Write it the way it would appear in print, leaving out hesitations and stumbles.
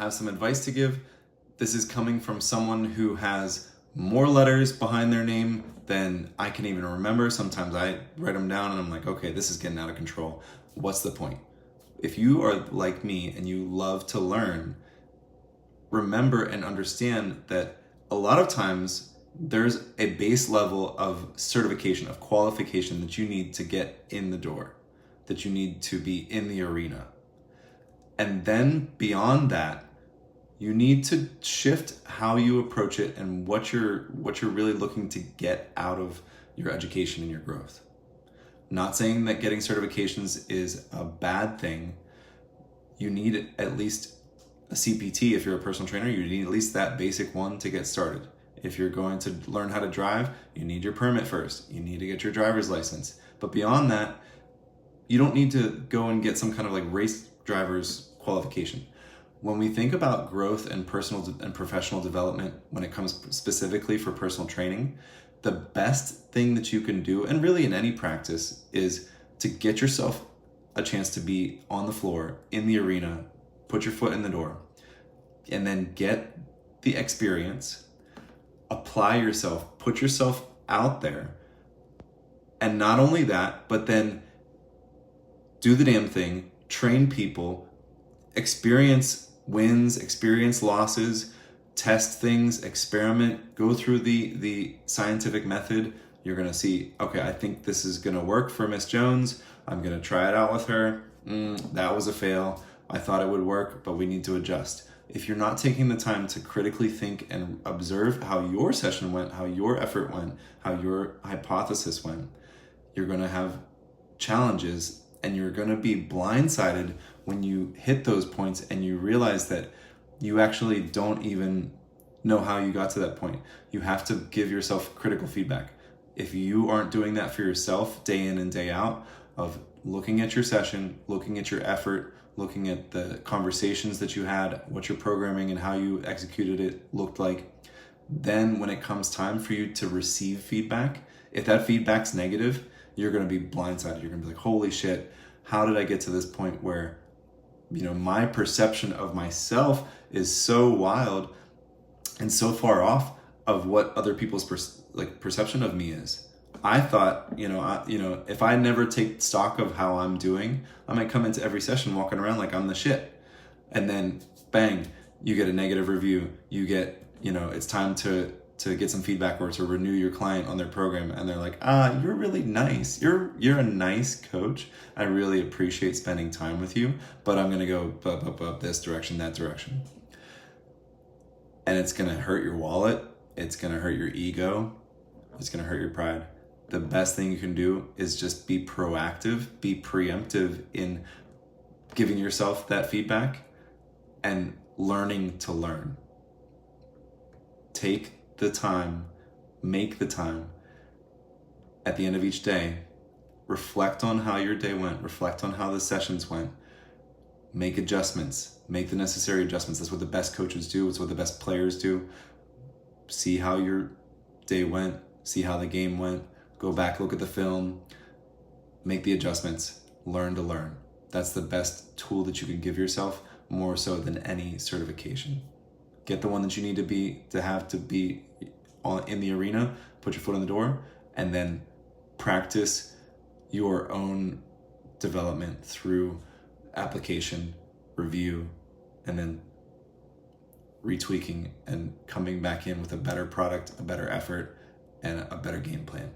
have some advice to give. This is coming from someone who has more letters behind their name than I can even remember. Sometimes I write them down and I'm like, okay, this is getting out of control. What's the point? If you are like me and you love to learn, remember and understand that a lot of times there's a base level of certification, of qualification that you need to get in the door, that you need to be in the arena. And then beyond that, you need to shift how you approach it and what you're really looking to get out of your education and your growth. Not saying that getting certifications is a bad thing. You need at least a CPT if you're a personal trainer. You need at least that basic one to get started. If you're going to learn how to drive, you need your permit first. You need to get your driver's license. But beyond that, you don't need to go and get some kind of like race driver's qualification. When we think about growth and personal and professional development, when it comes specifically for personal training, the best thing that you can do, and really in any practice, is to get yourself a chance to be on the floor, in the arena, put your foot in the door, and then get the experience, apply yourself, put yourself out there. And not only that, but then do the damn thing, train people, experience wins, experience losses, test things, experiment, go through the scientific method. You're gonna see, okay, I think this is gonna work for Miss Jones. I'm gonna try it out with her. That was a fail. I thought it would work, but we need to adjust. If you're not taking the time to critically think and observe how your session went, how your effort went, how your hypothesis went, you're gonna have challenges and you're gonna be blindsided when you hit those points and you realize that you actually don't even know how you got to that point. You have to give yourself critical feedback. If you aren't doing that for yourself day in and day out, of looking at your session, looking at your effort, looking at the conversations that you had, what your programming and how you executed it looked like, then when it comes time for you to receive feedback, if that feedback's negative, you're gonna be blindsided. You're gonna be like, holy shit, how did I get to this point where, my perception of myself is so wild and so far off of what other people's perception of me is. I thought, if I never take stock of how I'm doing, I might come into every session walking around like I'm the shit. And then bang, you get a negative review. You get, it's time to get some feedback or to renew your client on their program. And they're like, you're really nice. You're a nice coach. I really appreciate spending time with you, but I'm going to go this direction, that direction. And it's going to hurt your wallet. It's going to hurt your ego. It's going to hurt your pride. The best thing you can do is just be proactive, be preemptive in giving yourself that feedback and learning to learn. Take the time, make the time at the end of each day, reflect on how your day went, reflect on how the sessions went, make adjustments, make the necessary adjustments. That's what the best coaches do. It's what the best players do. See how your day went, see how the game went, go back, look at the film, make the adjustments, learn to learn. That's the best tool that you can give yourself, more so than any certification. Get the one that you need to be in the arena, put your foot in the door, and then practice your own development through application, review, and then retweaking and coming back in with a better product, a better effort, and a better game plan.